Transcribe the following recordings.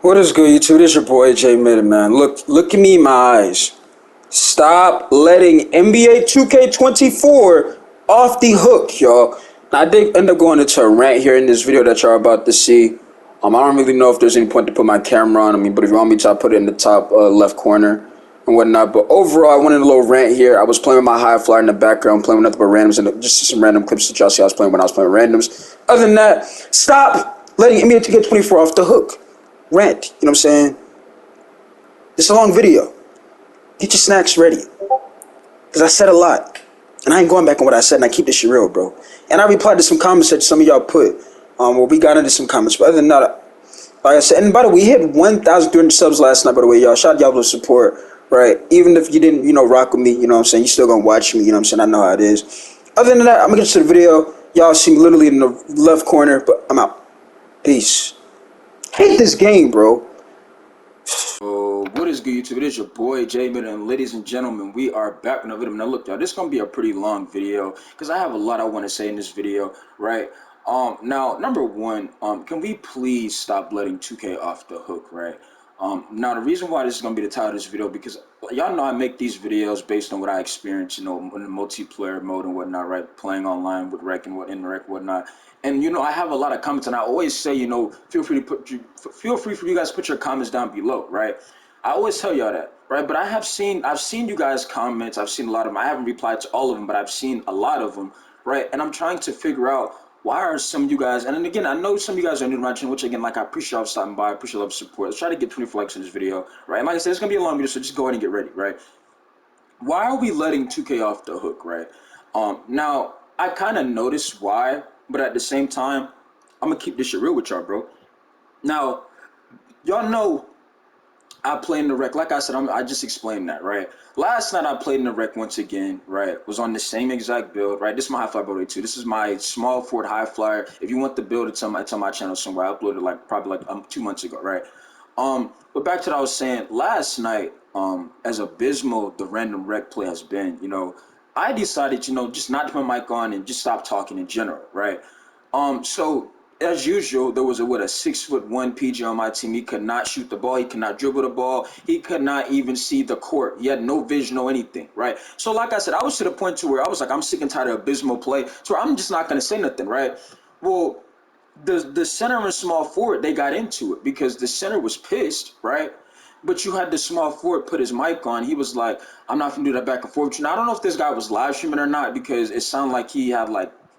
What is good, YouTube? It's your boy Jay Mid, man. Look at me in my eyes. Stop letting NBA 2K24 off the hook, y'all. I did end up going into a rant here in this video that y'all are about to see. I don't really know if there's any point to put my camera on. But if you want me to, I'll put it in the top left corner and whatnot. But overall, I went in a little rant here. I was playing with my high flyer in the background, playing with nothing but randoms, and just some random clips that y'all see I was playing when I was playing randoms. Other than that, stop letting NBA 2K24 off the hook. Rant, you know what I'm saying? It's a long video. Get your snacks ready. Because I said a lot. And I ain't going back on what I said, and I keep this shit real, bro. And I replied to some comments that some of y'all put, where we got into some comments. But other than that, like I said, and by the way, we hit 1,300 subs last night, by the way, y'all. Shout out y'all for the support, right? Even if you didn't, rock with me, you know what I'm saying? You still gonna watch me, you know what I'm saying? I know how it is. Other than that, I'm gonna get to the video. Y'all see me literally in the left corner, but I'm out. Peace. Hate this game, bro. So, what is good, YouTube? It is your boy, Jay Mid, and ladies and gentlemen, we are back with another video. Now, look, y'all, this is going to be a pretty long video, because I have a lot I want to say in this video, right? Now, number one, can we please stop letting 2K off the hook, right? Now, the reason why this is going to be the title of this video, because y'all know I make these videos based on what I experience, in the multiplayer mode and whatnot, right? Playing online with Rec and whatnot. And I have a lot of comments, and I always say, feel free for you guys to put your comments down below, right? I always tell y'all that, right? But I've seen you guys' comments. I've seen a lot of them. I haven't replied to all of them, but I've seen a lot of them, right? And I'm trying to figure out why are some of you guys, and then again, I know some of you guys are new to my channel, which again, like, I appreciate y'all stopping by. I appreciate all the support. Let's try to get 24 likes in this video, right? And like I said, it's gonna be a long video, so just go ahead and get ready, right? Why are we letting 2K off the hook, right? Now, I kind of noticed why, but at the same time, I'm gonna keep this shit real with y'all, bro. Now, y'all know I play in the rec. Like I said, I just explained that, right? Last night I played in the rec once again, right? Was on the same exact build, right? This is my high flyer build too. This is my small forward high flyer. If you want the build, it's on my channel somewhere. I uploaded probably 2 months ago, right? But back to what I was saying. Last night, as abysmal the random rec play has been, I decided, just not to put my mic on and just stop talking in general, right? So as usual, there was a 6'1" PG on my team. He could not shoot the ball. He could not dribble the ball. He could not even see the court. He had no vision or anything, right? So like I said, I was to the point to where I was like, I'm sick and tired of abysmal play. So I'm just not going to say nothing, right? Well, the center and small forward, they got into it because the center was pissed, right? But you had the small forward put his mic on. He was like, I'm not going to do that back and forth. Now, I don't know if this guy was live streaming or not, because it sounded like he had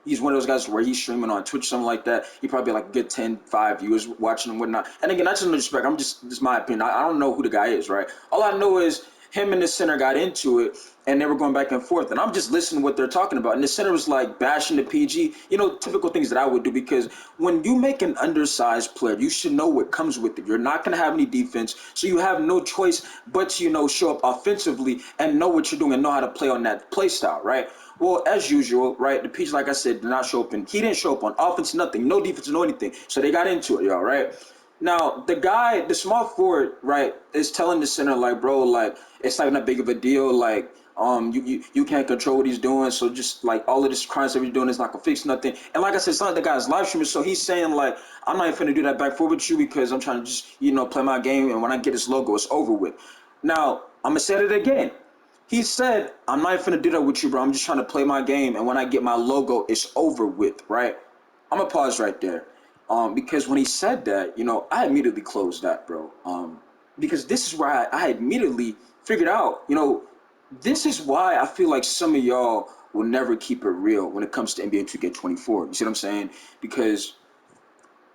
he's one of those guys where he's streaming on Twitch, something like that. He probably had good 5 viewers watching and whatnot. And again, that's just no respect. This is my opinion. I don't know who the guy is, right? All I know is him and the center got into it, and they were going back and forth. And I'm just listening to what they're talking about. And the center was bashing the PG, typical things that I would do, because when you make an undersized player, you should know what comes with it. You're not going to have any defense, so you have no choice but to, show up offensively and know what you're doing and know how to play on that play style, right? Well, as usual, right, the PG, like I said, did not show up. He didn't show up on offense, nothing, no defense, no anything. So they got into it, y'all, right? Now, the small forward, right, is telling the center, bro, it's not that big of a deal. You can't control what he's doing. So just all of this crimes that he's doing is not gonna fix nothing. And like I said, it's not the guy's live streaming. So he's saying I'm not even gonna do that back forward with you, because I'm trying to just, play my game. And when I get this logo, it's over with. Now, I'm gonna say it again. He said, I'm not even gonna do that with you, bro. I'm just trying to play my game. And when I get my logo, it's over with, right? I'm gonna pause right there. Because when he said that, I immediately closed that, bro. Because this is where I immediately figured out, this is why I feel like some of y'all will never keep it real when it comes to NBA 2K24. You see what I'm saying? Because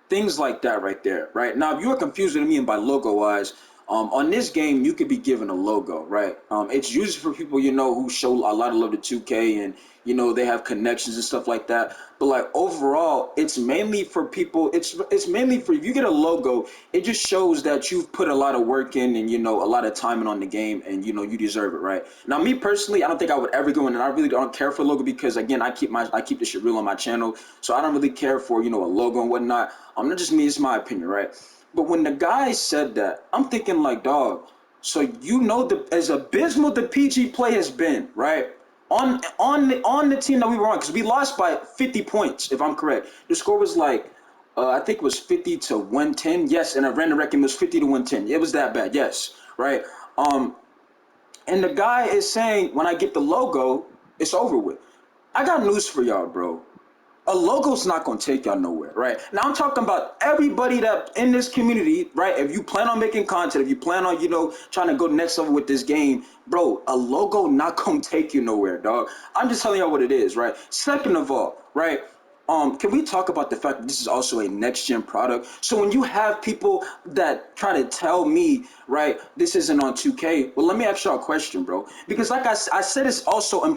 things like that right there, right? Now, if you're confused with me and by logo-wise, on this game, you could be given a logo, right? It's usually for people, who show a lot of love to 2K, and, they have connections and stuff like that. But, overall, it's mainly for people. It's mainly for, if you get a logo, it just shows that you've put a lot of work in and, a lot of time in on the game, and, you deserve it, right? Now, me personally, I don't think I would ever go in, and I really don't care for a logo, because, again, I keep this shit real on my channel, so I don't really care for, a logo and whatnot. Not just me, it's my opinion, right? But when the guy said that, I'm thinking dog, so as abysmal the PG play has been, right? On the team that we were on, because we lost by 50 points, if I'm correct. The score was I think it was 50 to 110. Yes, and a random record was 50 to 110. It was that bad. Yes, right. Um, and the guy is saying when I get the logo, it's over with. I got news for y'all, bro. A logo's not gonna take y'all nowhere, right? Now I'm talking about everybody that in this community, right? If you plan on making content, if you plan on, trying to go next level with this game, bro, a logo not gonna take you nowhere, dog. I'm just telling y'all what it is, right? Second of all, right? Can we talk about the fact that this is also a next gen product? So when you have people that try to tell me, right, this isn't on 2K, well, let me ask y'all a question, bro. Because like I said this also in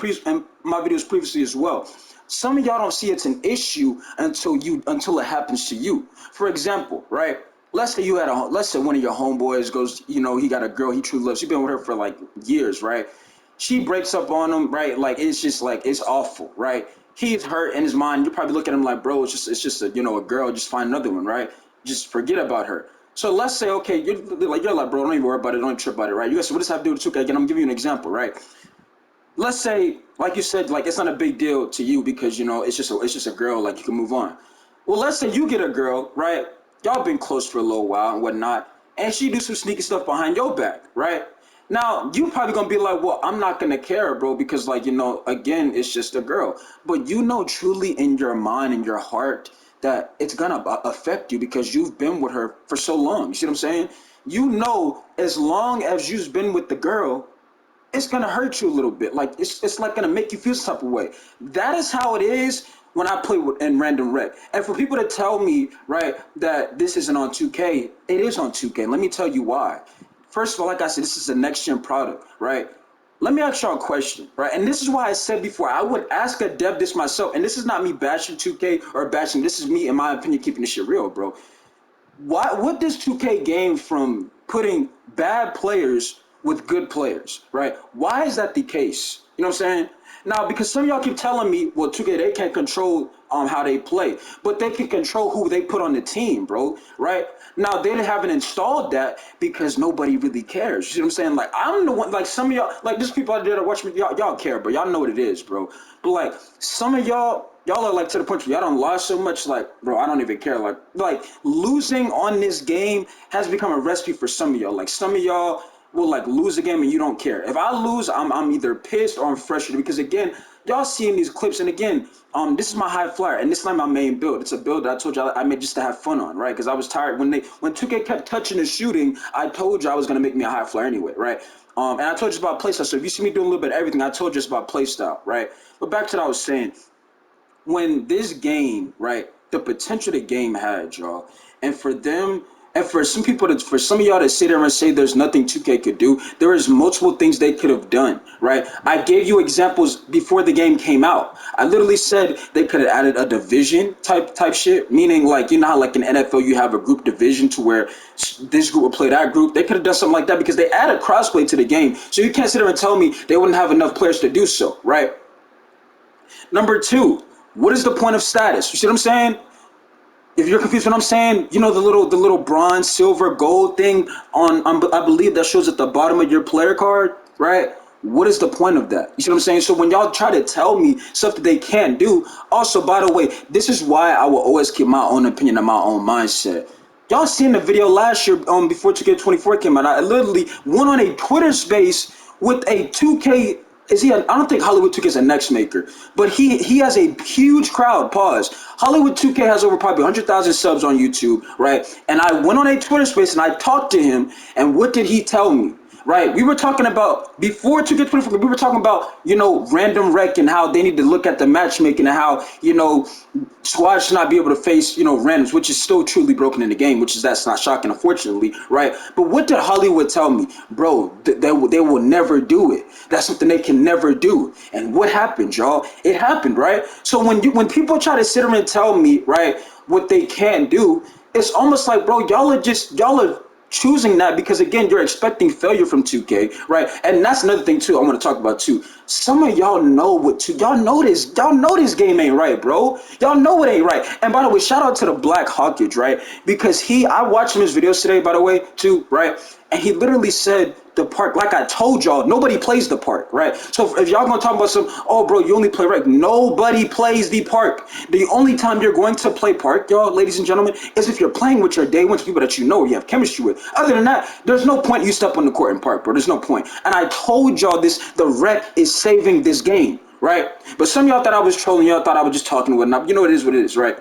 my videos previously as well. Some of y'all don't see it's an issue until it happens to you. For example, right? Let's say one of your homeboys goes, he got a girl he truly loves. He's been with her for like years, right? She breaks up on him, right? Like it's just like it's awful, right? He's hurt in his mind. You probably look at him like, bro, it's just a a girl. Just find another one, right? Just forget about her. So let's say, okay, you're like, bro, don't even worry about it, don't even trip about it, right? You guys, what does that have to do with 2K? Again, I'm giving you an example, right? Let's say, like you said, like it's not a big deal to you because it's just a girl, like you can move on. Well, let's say you get a girl, right? Y'all been close for a little while and whatnot, and she do some sneaky stuff behind your back, right? Now you probably gonna be like, well, I'm not gonna care, bro, because like again, it's just a girl. But truly in your mind and your heart that it's gonna affect you because you've been with her for so long. You see what I'm saying? As long as you've been with the girl, it's gonna hurt you a little bit. Like it's like gonna make you feel some type of way. That is how it is when I play in random rec. And for people to tell me, right, that this isn't on 2K, it is on 2K. Let me tell you why. First of all, like I said, this is a next gen product, right? Let me ask y'all a question, right? And this is why I said before, I would ask a dev this myself, and this is not me bashing 2K or bashing, this is me, in my opinion, keeping this shit real, bro. What does 2K gain from putting bad players with good players, right? Why is that the case? You know what I'm saying? Now, because some of y'all keep telling me, well, 2K, they can't control how they play, but they can control who they put on the team, bro, right? Now, they haven't installed that because nobody really cares. You see what I'm saying? Like, I'm the one, like, some of y'all, like, there's people out there that watch me, y'all care, bro. Y'all know what it is, bro. But, like, some of y'all are like to the point where y'all don't lie so much, like, bro, I don't even care. Like losing on this game has become a recipe for some of y'all. Like some of y'all will like lose a game and you don't care. If I lose, I'm either pissed or I'm frustrated because again, y'all seeing these clips and again, this is my high flyer and this is not my main build. It's a build that I told you I made just to have fun on, right? Because I was tired when 2K kept touching and shooting. I told you I was gonna make me a high flyer anyway, right? And I told you about playstyle. So if you see me doing a little bit of everything, I told you it's about playstyle, right? But back to what I was saying when this game, right, the potential the game had, y'all, and for them, and for some people, for some of y'all to sit there and say there's nothing 2K could do, there is multiple things they could have done, right? I gave you examples before the game came out. I literally said they could have added a division type shit, meaning like you know how like in NFL you have a group division to where this group will play that group. They could have done something like that because they added crossplay to the game. So you can't sit there and tell me they wouldn't have enough players to do so, right? Number two, what is the point of status? You see what I'm saying? If you're confused what I'm saying, the little bronze, silver, gold thing on I believe that shows at the bottom of your player card, right? What is the point of that? You see what I'm saying? So when y'all try to tell me stuff that they can't do, also by the way, this is why I will always keep my own opinion and my own mindset. Y'all seen the video last year before 2K24 came out. I literally went on a Twitter space with a 2K. I don't think Hollywood 2K is a next maker, but he has a huge crowd. Pause. Hollywood 2K has over probably 100,000 subs on YouTube, right? And I went on a Twitter space and I talked to him, and what did he tell me? Right, we were talking about before 2K24. We were talking about random rec and how they need to look at the matchmaking and how squads should not be able to face randoms, which is still truly broken in the game, which is that's not shocking, unfortunately, right? But what did Hollywood tell me, bro? They will never do it. That's something they can never do. And what happened, y'all? It happened, right? So when people try to sit there and tell me, right, what they can't do, it's almost like, bro, y'all are choosing that because again you're expecting failure from 2K, right? And that's another thing too I want to talk about too. Some of y'all know y'all know this game ain't right, bro. Y'all know it ain't right. And by the way, shout out to the Black Hawkage, right? Because I watched him his videos today, by the way, too, right? And he literally said the park, like I told y'all, nobody plays the park, right? So if y'all gonna talk about some, oh bro, you only play rec, nobody plays the park. The only time you're going to play park, y'all, ladies and gentlemen, is if you're playing with your day ones, people that you know you have chemistry with. Other than that, there's no point you step on the court in park, bro. There's no point. And I told y'all this, the rec is saving this game, right? But some of y'all thought I was trolling, y'all thought I was just talking and whatnot. You know, it is what it is, right?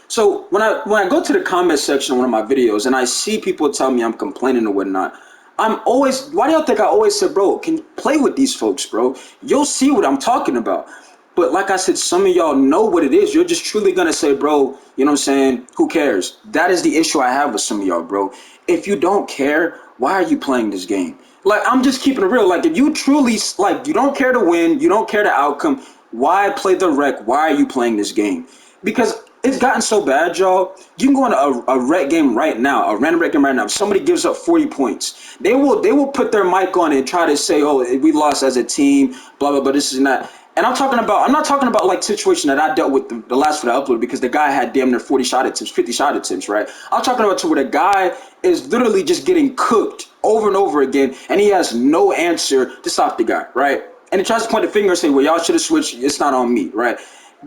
So when I go to the comment section of one of my videos and I see people tell me I'm complaining or whatnot, I'm always, why do y'all think I always said, bro, can you play with these folks, bro? You'll see what I'm talking about. But like I said, some of y'all know what it is. You're just truly gonna say, bro, you know what I'm saying? Who cares? That is the issue I have with some of y'all, bro. If you don't care, why are you playing this game? Like, I'm just keeping it real. Like, if you truly, like, you don't care to win, you don't care the outcome, why play the rec? Why are you playing this game? Because it's gotten so bad, y'all. You can go on a rec game right now, a random rec game right now. If somebody gives up 40 points, they will put their mic on and try to say, "Oh, we lost as a team," blah blah blah. This is not. And I'm not talking about like situation that I dealt with the last video I uploaded because the guy had damn near 40 shot attempts, 50 shot attempts, right? I'm talking about to where the guy is literally just getting cooked over and over again, and he has no answer to stop the guy, right? And he tries to point the finger and say, "Well, y'all should have switched. It's not on me," right?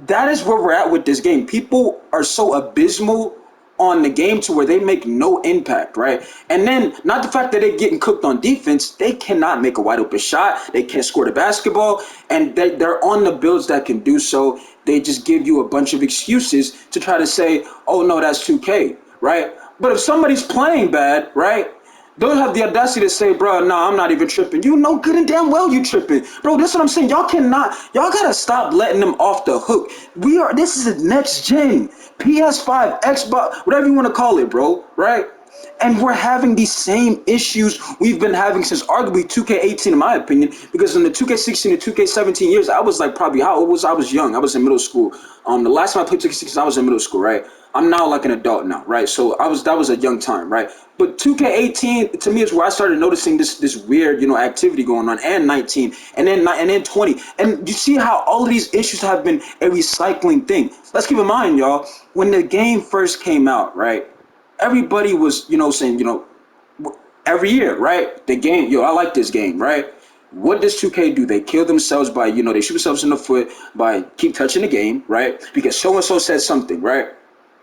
That is where we're at with this game. People are so abysmal on the game to where they make no impact, right? And then not the fact that they're getting cooked on defense, they cannot make a wide open shot, they can't score the basketball, and they're on the builds that can do so. They just give you a bunch of excuses to try to say, oh no, that's 2K, right? But if somebody's playing bad, right? They'll have the audacity to say, bro, no, I'm not even tripping. You know good and damn well you tripping. Bro, that's what I'm saying. Y'all gotta stop letting them off the hook. This is the next gen. PS5, Xbox, whatever you want to call it, bro, right? And we're having these same issues we've been having since arguably 2K18, in my opinion, because in the 2K16 to 2K17 years, I was like probably, how old was I? I was young. I was in middle school. The last time I played 2K16, I was in middle school, right? I'm now like an adult now, right? So that was a young time, right? But 2K18 to me is where I started noticing this weird, activity going on, and 19, and then 20. And you see how all of these issues have been a recycling thing. Let's keep in mind, y'all, when the game first came out, right? Everybody was, saying, every year, right? The game, I like this game, right? What does 2K do? They kill themselves by, they shoot themselves in the foot by keep touching the game, right? Because so and so said something, right?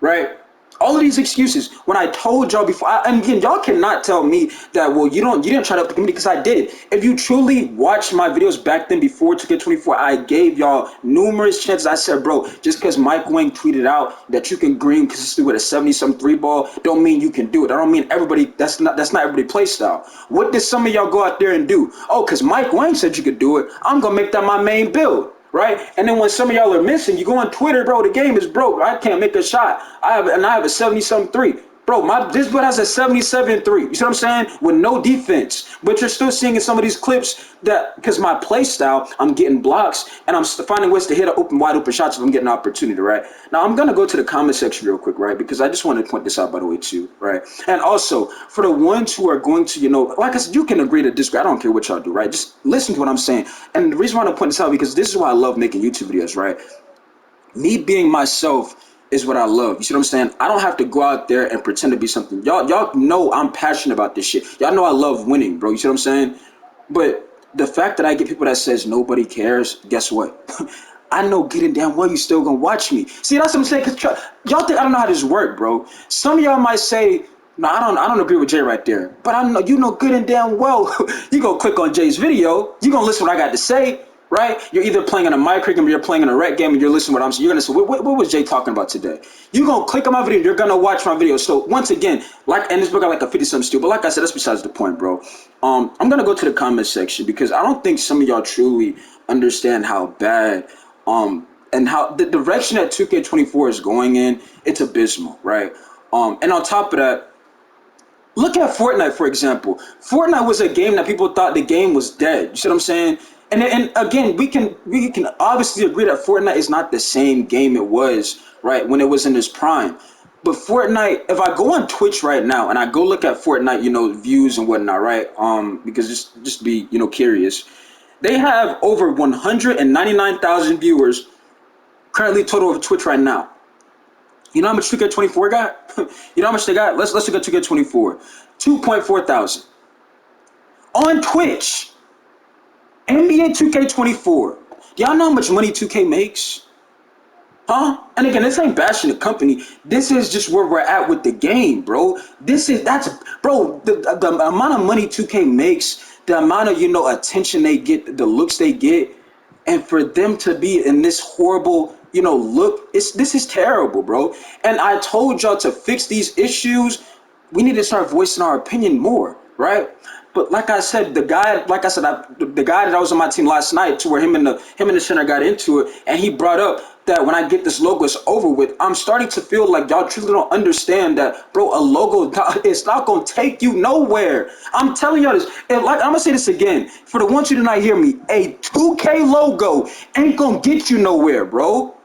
Right? All of these excuses. When I told y'all before, and again, y'all cannot tell me that, well, you didn't try to up the community because I did. If you truly watched my videos back then before 2K24, I gave y'all numerous chances. I said, bro, just because Mike Wang tweeted out that you can green consistently with a 70-some three ball, don't mean you can do it. I don't mean everybody. That's not everybody play style. What did some of y'all go out there and do? Oh, because Mike Wang said you could do it. I'm gonna make that my main build. Right? And then when some of y'all are missing, you go on Twitter, bro, the game is broke. I can't make a shot. I have a 70-something three. Bro, this butt has a 77-3. You see what I'm saying? With no defense. But you're still seeing in some of these clips that because my play style, I'm getting blocks and I'm finding ways to hit wide open shots if I'm getting an opportunity, right? Now I'm gonna go to the comment section real quick, right? Because I just want to point this out by the way too, right? And also for the ones who are going to, like I said, you can agree to disagree. I don't care what y'all do, right? Just listen to what I'm saying. And the reason why I want to point this out because this is why I love making YouTube videos, right? Me being myself is what I love. You see what I'm saying? I don't have to go out there and pretend to be something. Y'all know I'm passionate about this shit. Y'all know I love winning, bro. You see what I'm saying? But the fact that I get people that says nobody cares, guess what? I know good and damn well you still gonna watch me. See, that's what I'm saying. Cause y'all think I don't know how this work, bro. Some of y'all might say, no, I don't agree with Jay right there. But I know you know good and damn well you gonna click on Jay's video, you gonna listen to what I got to say. Right? You're either playing in a micro game or you're playing in a rec game and you're listening to what I'm saying. You're going to say, what was Jay talking about today? You're going to click on my video. You're going to watch my video. So once again, and this book got like a 50-something steal, but like I said, that's besides the point, bro. I'm going to go to the comment section because I don't think some of y'all truly understand how bad and how the direction that 2K24 is going in, it's abysmal, right? And on top of that, look at Fortnite, for example. Fortnite was a game that people thought the game was dead. You see what I'm saying? And again, we can obviously agree that Fortnite is not the same game it was, right, when it was in its prime. But Fortnite, if I go on Twitch right now and I go look at Fortnite, views and whatnot, right? Because just to be, curious, they have over 199,000 viewers currently total of Twitch right now. You know how much 2K24 got? You know how much they got? Let's look at 2K24. 2.4 thousand on Twitch. NBA 2K24. Do y'all know how much money 2K makes? Huh? And again, this ain't bashing the company. This is just where we're at with the game, bro. The amount of money 2K makes, the amount of attention they get, the looks they get, and for them to be in this horrible look, this is terrible, bro. And I told y'all to fix these issues. We need to start voicing our opinion more, right? But like I said, the guy that I was on my team last night, to where him and the center got into it, and he brought up that when I get this logo, it's over with. I'm starting to feel like y'all truly don't understand that, bro. A logo, it's not gonna take you nowhere. I'm telling y'all this. And like I'm gonna say this again for the ones who did not hear me. A 2K logo ain't gonna get you nowhere, bro.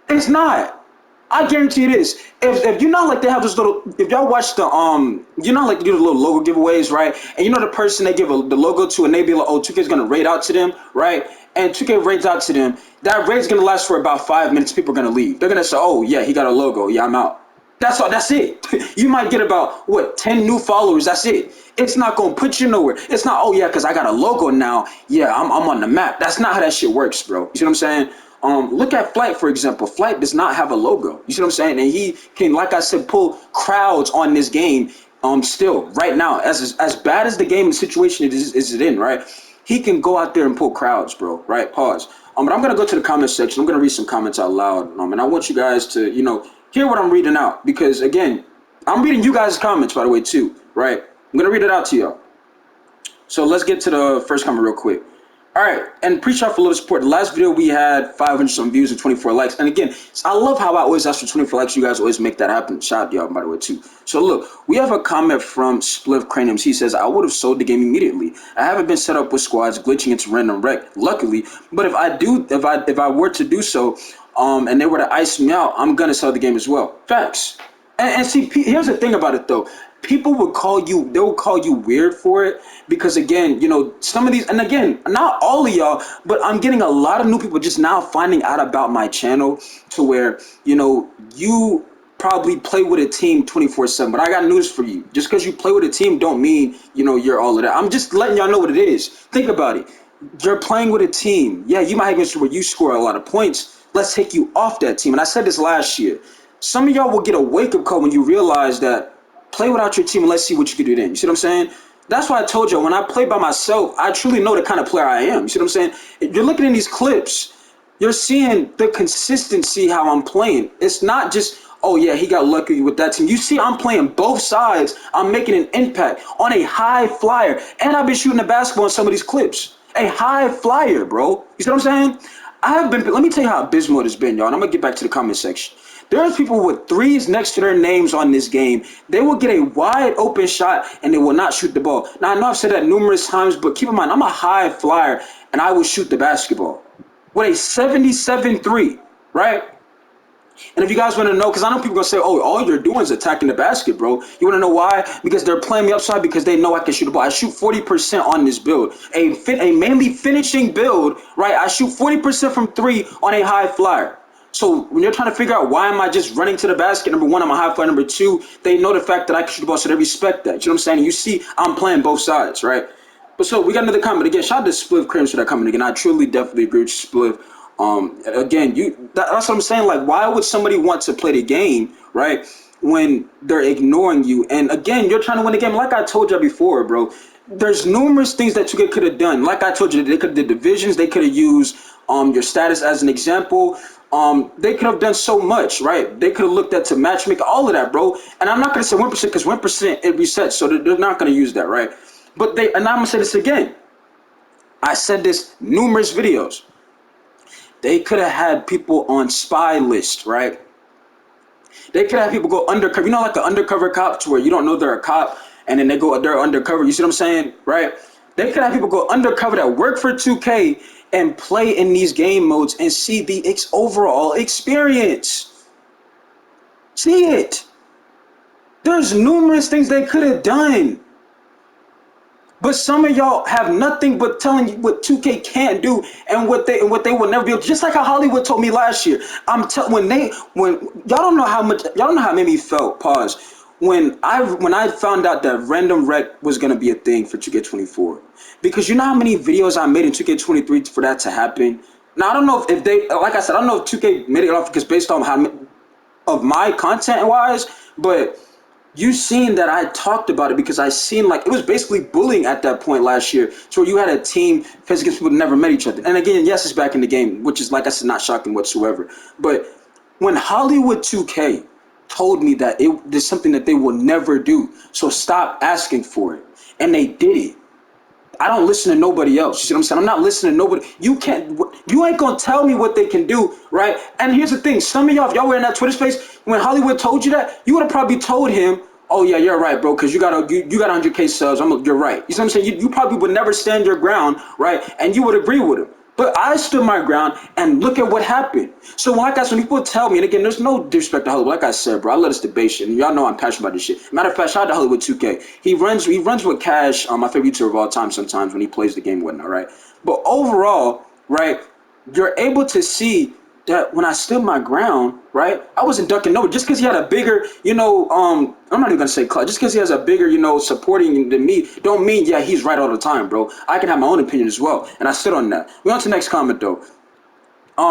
It's not. I guarantee you this. If you know like they have this little, if y'all watch the like they do the little logo giveaways, right? And the person they give the logo to, and they be like, oh, 2K is gonna rate out to them, right? And 2K rates out to them. That rate's gonna last for about 5 minutes. People are gonna leave. They're gonna say, oh yeah, he got a logo. Yeah, I'm out. That's all. That's it. You might get about 10 new followers. That's it. It's not gonna put you nowhere. It's not. Oh yeah, because I got a logo now. Yeah, I'm on the map. That's not how that shit works, bro. You see what I'm saying? Look at Flight, for example. Flight does not have a logo. You see what I'm saying? And he can, like I said, pull crowds on this game. Still right now, as bad as the game and situation is it in, right? He can go out there and pull crowds, bro. Right? Pause. But I'm gonna go to the comment section. I'm gonna read some comments out loud. And I want you guys to, hear what I'm reading out, because again, I'm reading you guys' comments, by the way, too. Right? I'm gonna read it out to y'all. So let's get to the first comment real quick. All right, and appreciate y'all for a little support. The last video we had 500 some views and 24 likes. And again, I love how I always ask for 24 likes. You guys always make that happen. Shout out to y'all, by the way, too. So look, we have a comment from Spliff Craniums. He says, I would have sold the game immediately. I haven't been set up with squads glitching into random wreck, luckily. But if I were to do so, and they were to ice me out, I'm gonna sell the game as well. Facts. And see, here's the thing about it though. People will call you weird for it, because again, some of these, and again, not all of y'all, but I'm getting a lot of new people just now finding out about my channel, to where, you probably play with a team 24/7. But I got news for you. Just because you play with a team don't mean, you're all of that. I'm just letting y'all know what it is. Think about it. You're playing with a team. Yeah, you might have against where you score a lot of points. Let's take you off that team. And I said this last year. Some of y'all will get a wake-up call when you realize that play without your team and let's see what you can do then. You see what I'm saying? That's why I told you, when I play by myself, I truly know the kind of player I am. You see what I'm saying? If you're looking in these clips, you're seeing the consistency how I'm playing. It's not just, oh yeah, he got lucky with that team. You see I'm playing both sides. I'm making an impact on a high flyer. And I've been shooting the basketball in some of these clips. A high flyer, bro. You see what I'm saying? Let me tell you how abysmal it has been, y'all. And I'm going to get back to the comment section. There's people with threes next to their names on this game. They will get a wide open shot and they will not shoot the ball. Now, I know I've said that numerous times, but keep in mind, I'm a high flyer and I will shoot the basketball with a 77-3, right? And if you guys want to know, because I know people are going to say, oh, all you're doing is attacking the basket, bro. You want to know why? Because they're playing me upside, because they know I can shoot the ball. I shoot 40% on this build. A mainly finishing build, right? I shoot 40% from three on a high flyer. So when you're trying to figure out why am I just running to the basket, number one, I'm a high flyer. Number two, they know the fact that I can shoot the ball, so they respect that. You know what I'm saying? And you see I'm playing both sides, right? But so we got another comment. Again, shout out to Spliff Crims for that comment. Again, I truly definitely agree with Spliff. Again, that's what I'm saying. Like, why would somebody want to play the game, right, when they're ignoring you? And again, you're trying to win the game. Like I told you before, bro, there's numerous things that you could have done. Like I told you, they could have did divisions. They could have used your status as an example. They could have done so much, right? They could have looked at to matchmaking, all of that, bro. And I'm not going to say 1% because 1% it resets, so they're not going to use that, right? But and I'm going to say this again. I said this numerous videos. They could have had people on spy list, right? They could have people go undercover. You know, like an undercover cop, to where you don't know they're a cop, and then they're undercover. You see what I'm saying, right? They could have people go undercover that work for 2K and play in these game modes and see the overall experience. See it. There's numerous things they could have done. But some of y'all have nothing but telling you what 2K can't do and what they will never be able to. Just like how Hollywood told me last year. When y'all don't know how much y'all don't know how it made me felt. Pause. When I found out that random rec was gonna be a thing for 2K24, because you know how many videos I made in 2K23 for that to happen. Now I don't know if they, like I said, I don't know if 2K made it off because based on how of my content wise, but you seen that I talked about it because I seen like it was basically bullying at that point last year, to where you had a team facing against people who never met each other. And again, yes, it's back in the game, which is like I said, not shocking whatsoever. But when Hollywood 2K told me that there's something that they will never do, so stop asking for it, and they did it. I don't listen to nobody else. You see what I'm saying? I'm not listening to nobody. You ain't gonna tell me what they can do, right? And here's the thing: some of y'all, if y'all were in that Twitter space when Hollywood told you that, you would have probably told him, "Oh yeah, you're right, bro, because you got 100K subs. You're right." You see what I'm saying? You probably would never stand your ground, right? And you would agree with him. But I stood my ground, and look at what happened. So, like I said, when people tell me, and again, there's no disrespect to Hollywood. Like I said, bro, I love this debate shit, and y'all know I'm passionate about this shit. Matter of fact, shout out to Hollywood 2K. He runs with Cash, my favorite YouTuber of all time. Sometimes when he plays the game and whatnot, right? But overall, right, you're able to see that when I stood my ground, right, I wasn't ducking nobody. Just because he had a bigger, I'm not even gonna say clutch. Just because he has a bigger, supporting than me, don't mean yeah he's right all the time, bro. I can have my own opinion as well, and I stood on that. We on to the next comment though.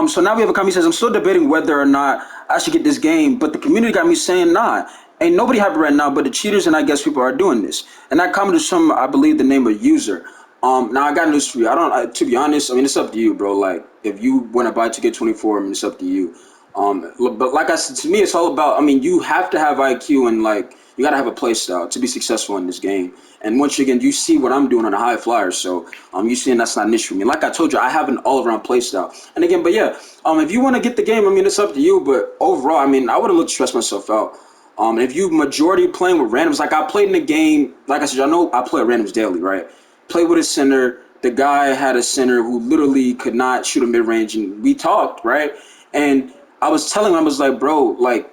So now we have a comment. He says, I'm still debating whether or not I should get this game, but the community got me saying, nah, ain't nobody happy right now, but the cheaters and I guess people are doing this. And that comment is from, I believe, the name of user. Now I got news for you. To be honest, I mean, it's up to you, bro. Like, if you want to buy 2K24, I mean, it's up to you. But like I said, to me, it's all about, I mean, you have to have IQ and like, you got to have a play style to be successful in this game. And once again, you see what I'm doing on a high flyer. So you seeing that's not an issue for me. Like I told you, I have an all around play style. And again, but yeah, if you want to get the game, I mean, it's up to you. But overall, I mean, I wouldn't look to stress myself out. If you majority playing with randoms, like I played in the game, like I said, y'all know I play randoms daily, right? Played with a center. The guy had a center who literally could not shoot a mid range, and we talked, right? And I was telling him, I was like, bro, like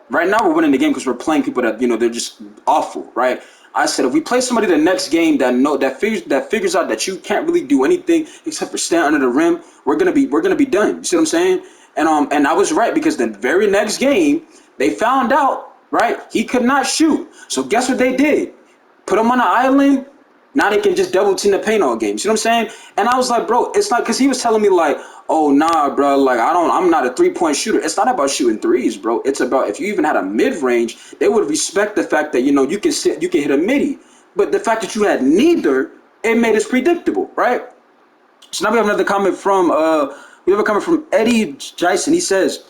right now we're winning the game because we're playing people that they're just awful, right? I said if we play somebody the next game that figures out that you can't really do anything except for stand under the rim, we're gonna be done. You see what I'm saying? And I was right because the very next game they found out, right, he could not shoot. So guess what they did? Put him on an island. Now they can just double team the paint all game. See what I'm saying? And I was like, bro, it's not because he was telling me like, oh nah, bro, like I'm not a 3 point shooter. It's not about shooting threes, bro. It's about if you even had a mid range, they would respect the fact that you can hit a midi. But the fact that you had neither, it made us predictable, right? So now we have another comment from Eddie Jason. He says,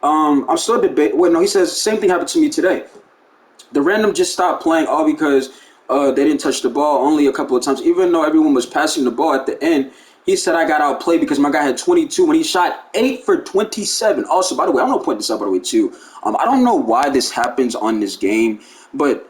I'm still debating. Wait, no, he says same thing happened to me today. The random just stopped playing all because they didn't touch the ball only a couple of times. Even though everyone was passing the ball at the end, he said I got outplayed because my guy had 22 when he shot 8 for 27. Also, by the way, I want to point this out by the way too. I don't know why this happens on this game, but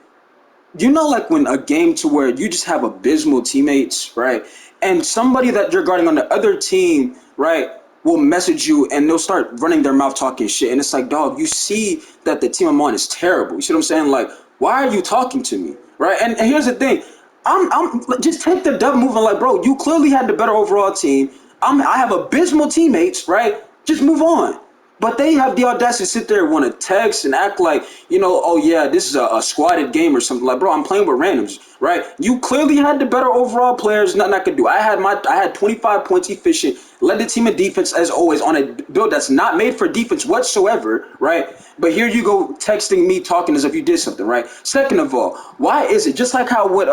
like when a game to where you just have abysmal teammates, right? And somebody that you're guarding on the other team, right, will message you and they'll start running their mouth talking shit. And it's like, dog, you see that the team I'm on is terrible. You see what I'm saying? Like, why are you talking to me, right? And here's the thing, I'm just take the dub moving. Like, bro, you clearly had the better overall team. I have abysmal teammates, right? Just move on. But they have the audacity to sit there and want to text and act like, oh yeah, this is a squatted game or something. Like, bro, I'm playing with randoms, right? You clearly had the better overall players. Nothing I could do. I had 25 points efficient, led the team in defense as always on a build that's not made for defense whatsoever, right? But here you go texting me, talking as if you did something, right? Second of all, why is it just like how with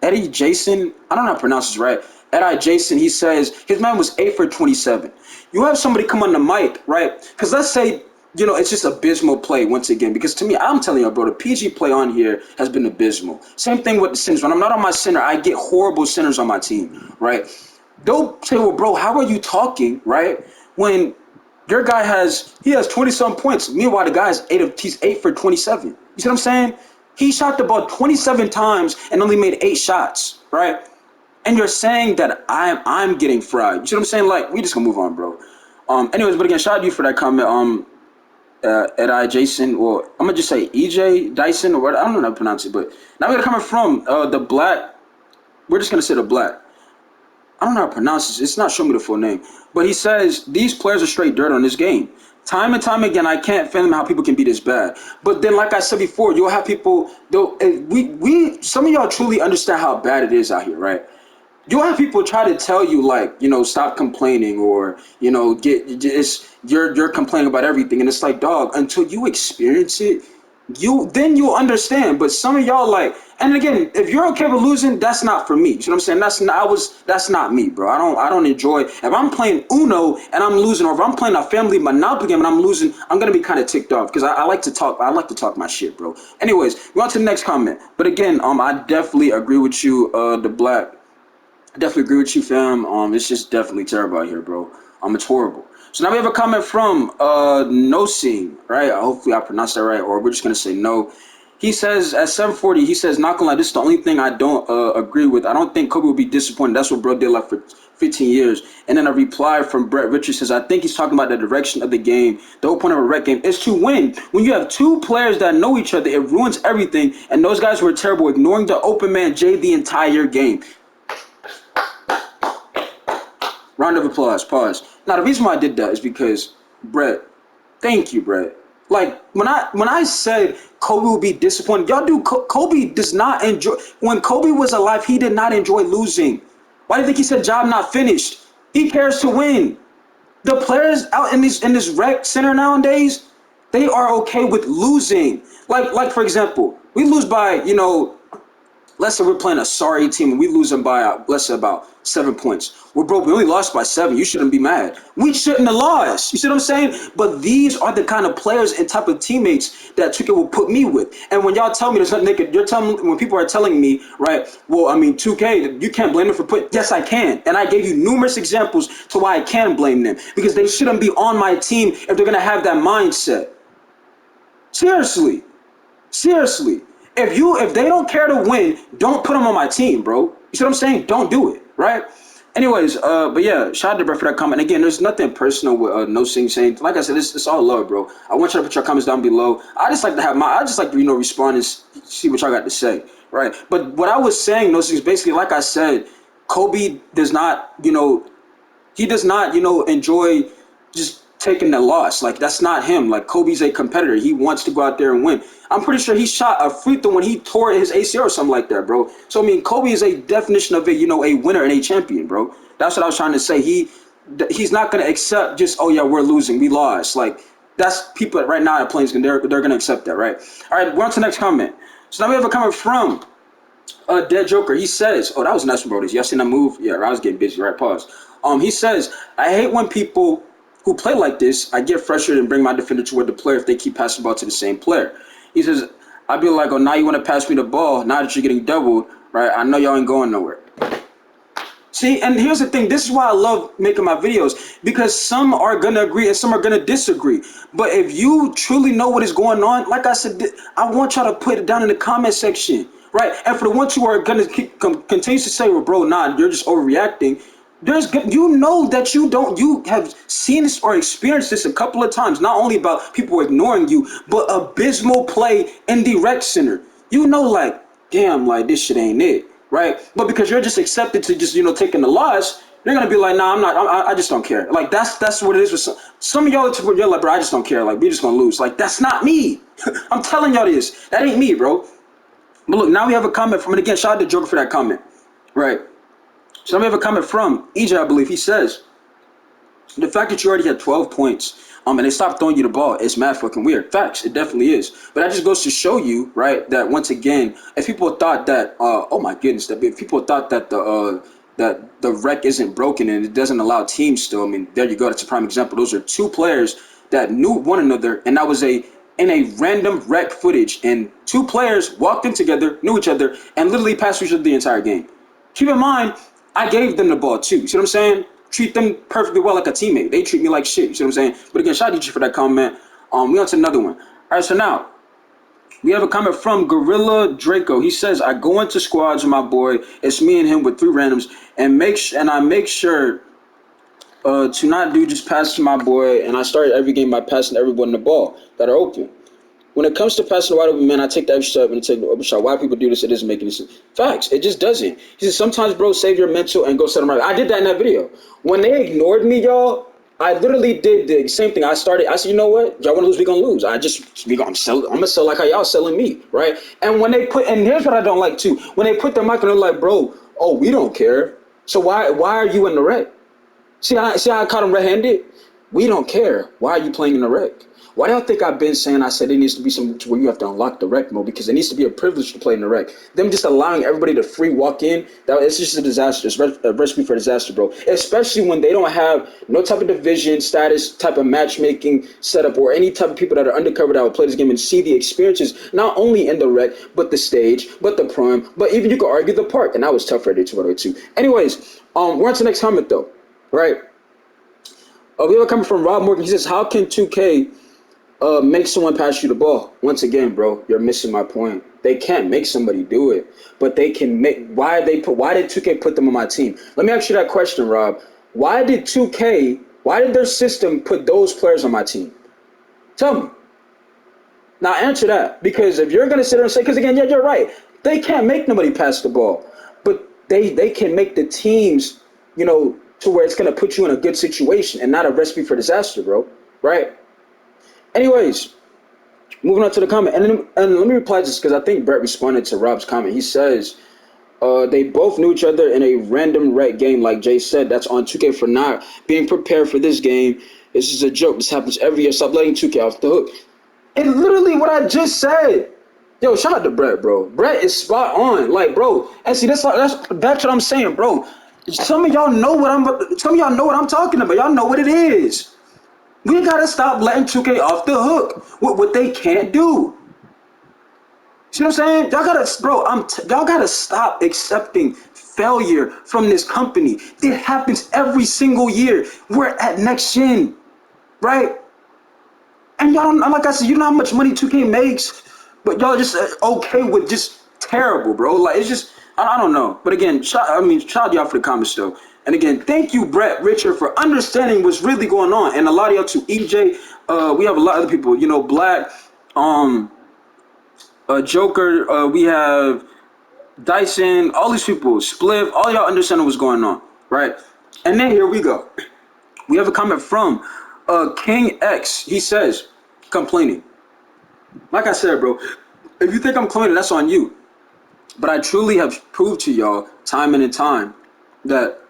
Eddie Jason, I don't know how to pronounce this right. Eddie Jason, he says his man was 8 for 27. You have somebody come on the mic, right? Because let's say, it's just abysmal play once again. Because to me, I'm telling you, bro, the PG play on here has been abysmal. Same thing with the centers. When I'm not on my center, I get horrible centers on my team, right? They'll say, well, bro, how are you talking, right? When your guy has 20 some points. Meanwhile, the guy's he's 8 for 27. You see what I'm saying? He shot the ball 27 times and only made 8 shots, right? And you're saying that I'm getting fried. You see what I'm saying? Like, we just gonna move on, bro. Anyways, but again, shout out to you for that comment. Edi Jason, or I'm gonna just say EJ Dyson, or what, I don't know how to pronounce it, but now we're coming from the black. We're just gonna say the black. I don't know how to pronounce this. It's not showing me the full name, but he says these players are straight dirt on this game. Time and time again, I can't fathom how people can be this bad. But then, like I said before, you'll have people. Though we some of y'all truly understand how bad it is out here, right? You'll have people try to tell you like, stop complaining, or get it's you're complaining about everything, and it's like, dog, until you experience it, you'll understand. But some of y'all like, and again, if you're okay with losing, that's not for me. You know what I'm saying? That's not me, bro. I don't enjoy, if I'm playing Uno and I'm losing, or if I'm playing a family Monopoly game and I'm losing, I'm gonna be kind of ticked off because I like to talk. I like to talk my shit, bro. Anyways, we on to the next comment. But again, I definitely agree with you, the black. I definitely agree with you, fam. It's just definitely terrible out here, bro. It's horrible. So now we have a comment from No Sing, right? Hopefully I pronounced that right, or we're just gonna say no. He says at 7:40, he says, not gonna lie, this is the only thing I don't agree with. I don't think Kobe will be disappointed. That's what bro did like for 15 years. And then a reply from Brett Richards says, I think he's talking about the direction of the game. The whole point of a rec game is to win. When you have two players that know each other, it ruins everything. And those guys were terrible, ignoring the open man Jay the entire game. Round of applause. Pause. Now the reason why I did that is because Brett. Thank you, Brett. Like when I said Kobe will be disappointed, y'all do. Kobe does not enjoy. When Kobe was alive, he did not enjoy losing. Why do you think he said job not finished? He cares to win. The players out in this rec center nowadays, they are okay with losing. Like for example, we lose by let's say we're playing a sorry team and we lose them by, let's say, about 7 points. We're broke. We only lost by 7. You shouldn't be mad. We shouldn't have lost. You see what I'm saying? But these are the kind of players and type of teammates that Tuka will put me with. And when y'all tell me there's nothing they could, you're telling me, when people are telling me, right, well, I mean, 2K, you can't blame them for putting, yes, I can. And I gave you numerous examples to why I can blame them. Because they shouldn't be on my team if they're going to have that mindset. Seriously. Seriously. If they don't care to win, don't put them on my team, bro. You see what I'm saying? Don't do it, right? Anyways, but yeah, shout out to Brett for that comment. Again, there's nothing personal with No Sing saying. Like I said, it's all love, bro. I want you to put your comments down below. I just like to respond and see what y'all got to say, right? But what I was saying, No Sing, is basically, like I said, Kobe does not, he does not, enjoy just taking the loss. Like, that's not him. Like, Kobe's a competitor. He wants to go out there and win. I'm pretty sure he shot a free throw when he tore his ACL or something like that, bro. So I mean, Kobe is a definition of a winner and a champion, bro. That's what I was trying to say. He's not gonna accept just, oh yeah, we're losing, we lost. Like, that's people right now at Plains, they're gonna accept that, right? All right, we're on to the next comment. So now we have a comment from Dead Joker. He says, oh, that was nice, bro. Y'all seen that move? Yeah, I was getting busy, right? Pause. He says, I hate when people who play like this, I get frustrated and bring my defender toward the player if they keep passing the ball to the same player. He says, I'd be like, oh, now you want to pass me the ball, now that you're getting doubled, right? I know y'all ain't going nowhere. See, and here's the thing. This is why I love making my videos, because some are going to agree and some are going to disagree. But if you truly know what is going on, like I said, I want y'all to put it down in the comment section, right? And for the ones who are going to continue to say, well, bro, nah, you're just overreacting. That you have seen this or experienced this a couple of times, not only about people ignoring you, but abysmal play in the rec center. Like, damn, like, this shit ain't it, right? But because you're just accepted to just, taking the loss, you're gonna be like, nah, I'm not, I just don't care. Like, that's what it is with some of y'all. You're like, bro, I just don't care. Like, we just gonna lose. Like, that's not me. I'm telling y'all this. That ain't me, bro. But look, now we have a comment from, and again, shout out to Joker for that comment, right? So now we have a comment from EJ, I believe. He says, the fact that you already had 12 points, and they stopped throwing you the ball, it's mad fucking weird. Facts, it definitely is. But that just goes to show you, right, that once again, if people thought that, oh my goodness, that if people thought that the rec isn't broken and it doesn't allow teams still, I mean, there you go. That's a prime example. Those are two players that knew one another, and that was in a random rec footage, and two players walked in together, knew each other, and literally passed each other the entire game. Keep in mind, I gave them the ball too. You see what I'm saying? Treat them perfectly well like a teammate. They treat me like shit. You see what I'm saying? But again, shout out to you for that comment. We on to another one. All right, so now we have a comment from Gorilla Draco. He says, I go into squads with my boy. It's me and him with 3 randoms, and I make sure To not do just pass to my boy, and I started every game by passing everyone the ball that are open. When it comes to passing the wide open man, I take the extra step and take the open shot. Why people do this, it doesn't make any sense. Facts. It just doesn't. He said, sometimes, bro, save your mental and go set them right. I did that in that video. When they ignored me, y'all, I literally did the same thing. I said, you know what? Y'all want to lose, we going to lose. I'm going to sell like how y'all selling me, right? And when they and here's what I don't like, too. When they put their mic on, they're like, bro, oh, we don't care. So why are you in the wreck? See how I caught him red-handed? We don't care. Why are you playing in the rec? Why do y'all think I've been saying I said it needs to be something to where you have to unlock the rec mode? Because it needs to be a privilege to play in the rec. Them just allowing everybody to free walk in, it's just a disaster. It's a recipe for disaster, bro. Especially when they don't have no type of division, status, type of matchmaking setup, or any type of people that are undercover that will play this game and see the experiences, not only in the rec, but the stage, but the prime, but even you could argue the park. And that was tough right there, too. Anyways, we're on to the next comment, though, right? We have a comment from Rob Morgan. He says, how can 2K make someone pass you the ball? Once again, bro, you're missing my point. They can't make somebody do it, but they can make. Why did 2K put them on my team? Let me ask you that question, Rob. Why did their system put those players on my team? Tell me. Now answer that, because if you're gonna sit there and say, because again, yeah, you're right. They can't make nobody pass the ball, but they can make the teams, to where it's gonna put you in a good situation and not a recipe for disaster, bro. Right? Anyways, moving on to the comment, and let me reply to this because I think Brett responded to Rob's comment. He says, they both knew each other in a random rec game, like Jay said. That's on 2K for not being prepared for this game. This is a joke. This happens every year. Stop letting 2K off the hook. And literally what I just said. Yo, shout out to Brett, bro. Brett is spot on. Like, bro, and see, that's what I'm saying, bro. Some of y'all know what I'm talking about. Y'all know what it is. We gotta stop letting 2K off the hook with what they can't do. See what I'm saying? Y'all gotta stop accepting failure from this company. It happens every single year. We're at next gen, right? And y'all, like I said, you know how much money 2K makes, but y'all just okay with just terrible, bro. Like, it's just, I don't know. But again, shout out y'all for the comments, though. And again, thank you, Brett, Richard, for understanding what's really going on. And a lot of y'all too. EJ, we have a lot of other people, Black, Joker, we have Dyson, all these people, Spliff, all y'all understanding what's going on, right? And then here we go. We have a comment from King X. He says, complaining. Like I said, bro, if you think I'm complaining, that's on you. But I truly have proved to y'all time and time that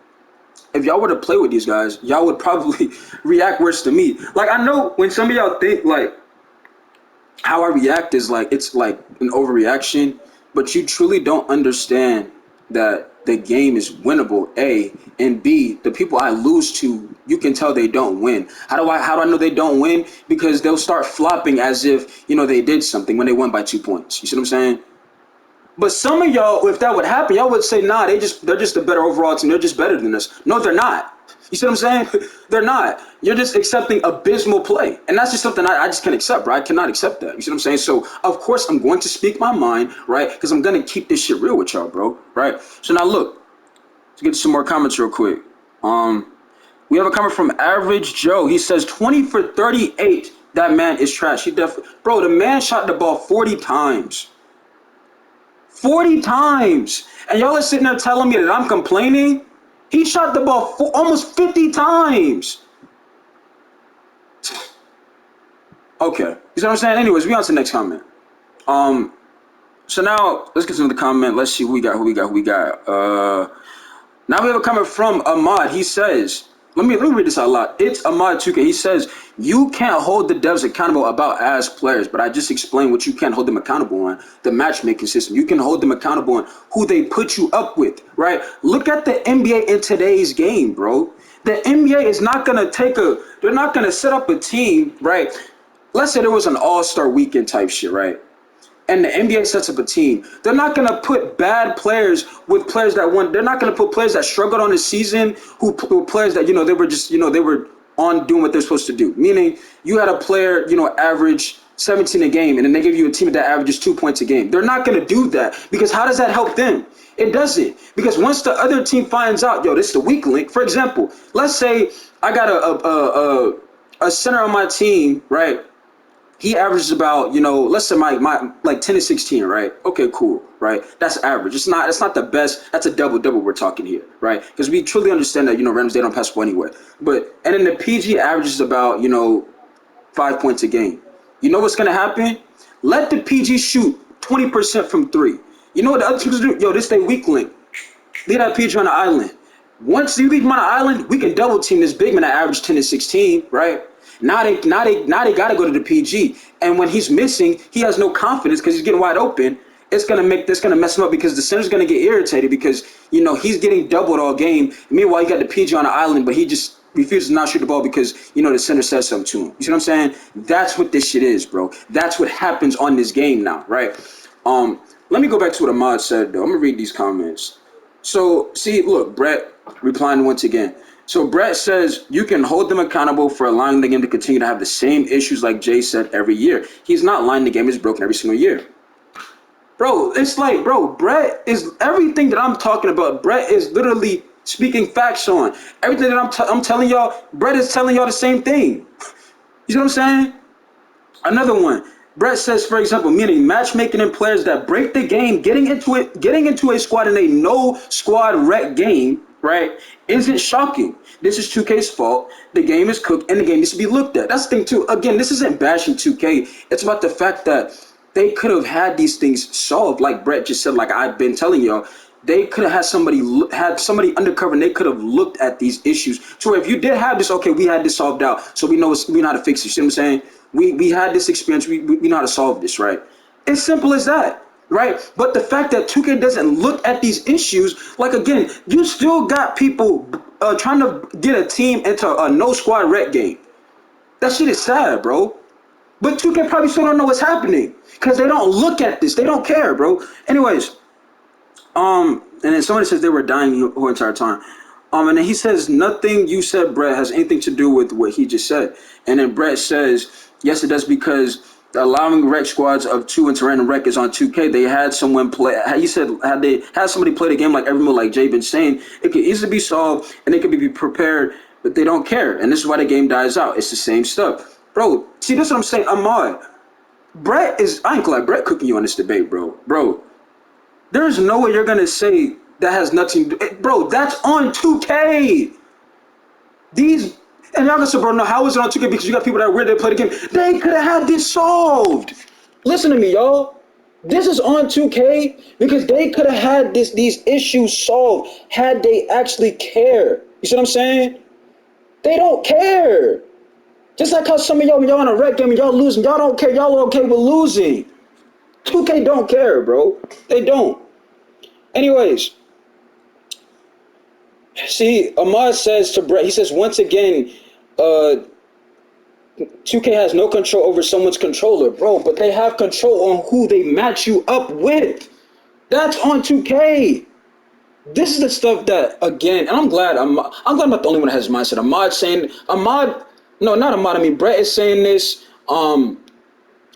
if y'all were to play with these guys, y'all would probably react worse to me. Like, I know when some of y'all think, like, how I react is like, it's like an overreaction, but you truly don't understand that the game is winnable, A, and B, the people I lose to, you can tell they don't win. How do I know they don't win? Because they'll start flopping as if, they did something when they won by 2 points. You see what I'm saying? But some of y'all, if that would happen, y'all would say, nah, they're just a better overall team. They're just better than us. No, they're not. You see what I'm saying? They're not. You're just accepting abysmal play. And that's just something I just can't accept, bro. I cannot accept that. You see what I'm saying? So, of course, I'm going to speak my mind, right? Because I'm going to keep this shit real with y'all, bro. Right? So now, look. Let's get to some more comments real quick. We have a comment from Average Joe. He says, 20 for 38. That man is trash. Bro, the man shot the ball 40 times. 40 times. And y'all are sitting there telling me that I'm complaining? He shot the ball almost 50 times. Okay. You know what I'm saying? Anyways, we on to the next comment. So now, let's get to the comment. Let's see who we got. Now we have a comment from Ahmad. He says, let me read this out loud. It's Ahmad 2K. He says, you can't hold the devs accountable about as players, but I just explained what you can't hold them accountable on, the matchmaking system. You can hold them accountable on who they put you up with, right? Look at the NBA in today's game, bro. The NBA is not going to they're not going to set up a team, right? Let's say there was an all-star weekend type shit, right? And the NBA sets up a team. They're not going to put bad players with players that won. They're not going to put players that struggled on the season who players that, they were just, they were on doing what they're supposed to do. Meaning you had a player, average 17 a game, and then they give you a team that averages 2 points a game. They're not going to do that because how does that help them? It doesn't. Because once the other team finds out, yo, this is the weak link. For example, let's say I got a center on my team, right? He averages about, let's say my like 10 to 16, right? Okay, cool, right? That's average. It's not the best. That's a double we're talking here, right? Because we truly understand that, randoms, they don't pass ball anyway. And then the PG averages about, 5 points a game. You know what's gonna happen? Let the PG shoot 20% from three. You know what the other teams do? Yo, this they weak link. Leave that PG on the island. Once you leave him on the island, we can double team this big man that average 10 to 16, right? Now they gotta go to the PG. And when he's missing, he has no confidence because he's getting wide open. It's gonna mess him up because the center's gonna get irritated because he's getting doubled all game. Meanwhile, you got the PG on the island, but he just refuses to not shoot the ball because the center says something to him. You see what I'm saying? That's what this shit is, bro. That's what happens on this game now, right? Let me go back to what Ahmad said though. I'm gonna read these comments. So see, look, Brett replying once again. So Brett says you can hold them accountable for allowing the game to continue to have the same issues like Jay said every year. He's not lying, the game is broken every single year. Bro, it's like, Brett is everything that I'm talking about. Brett is literally speaking facts on. Everything that I'm telling y'all, Brett is telling y'all the same thing. You know what I'm saying? Another one. Brett says, for example, meaning matchmaking in players that break the game, getting into a squad in a no squad rec game, right, isn't shocking. This is 2K's fault. The game is cooked and the game needs to be looked at. That's the thing too. Again, this isn't bashing 2K. It's about the fact that they could have had these things solved, like Brett just said, like I've been telling y'all. They could have had somebody undercover, and they could have looked at these issues. So if you did have this, okay, we had this solved out, so we know how to fix it. You see what I'm saying? We had this experience. We know how to solve this, right? It's simple as that, right? But the fact that 2K doesn't look at these issues, like again, you still got people trying to get a team into a no squad rec game. That shit is sad, bro. But 2K probably still don't know what's happening because they don't look at this. They don't care, bro. Anyways. And then somebody says they were dying the whole entire time. And then he says nothing you said, Brett, has anything to do with what he just said. And then Brett says, yes, it does because allowing rec squads of two into random rec is on 2K. They had someone play. He said had they had somebody play the game like everyone, like Jay been saying, it could easily be solved and it could be prepared, but they don't care. And this is why the game dies out. It's the same stuff, bro. See, that's what I'm saying. Ahmad, Brett is. I ain't gonna lie, Brett cooking you on this debate, bro. There's no way you're going to say that has nothing to do. Bro, that's on 2K. And y'all going to say, bro, no, how is it on 2K? Because you got people that are weird, they play the game. They could have had this solved. Listen to me, y'all. This is on 2K because they could have had these issues solved had they actually cared. You see what I'm saying? They don't care. Just like how some of y'all, when y'all in a rec game and y'all losing, y'all don't care. Y'all are okay with losing. 2K don't care, bro. They don't. Anyways, see, Ahmad says to Brett, he says, once again, 2K has no control over someone's controller, bro, but they have control on who they match you up with. That's on 2K. This is the stuff that, again, and I'm glad I'm not the only one that has mindset. Brett is saying this,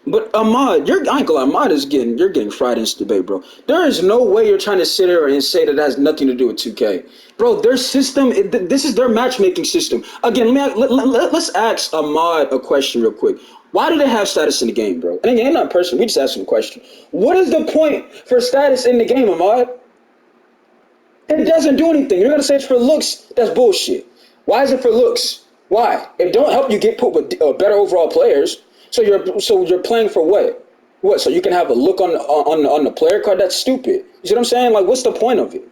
But Ahmad, I ain't gonna lie, Ahmad you're getting fried in this debate, bro. There is no way you're trying to sit here and say that has nothing to do with 2K. Bro, their system, this is their matchmaking system. Again, let's ask Ahmad a question real quick. Why do they have status in the game, bro? And again, not personal, we just asked him a question. What is the point for status in the game, Ahmad? It doesn't do anything. You're gonna say it's for looks, that's bullshit. Why is it for looks? Why? It don't help you get put with better overall players. So you're playing for what? What? So you can have a look on the player card? That's stupid. You see what I'm saying? Like, what's the point of it,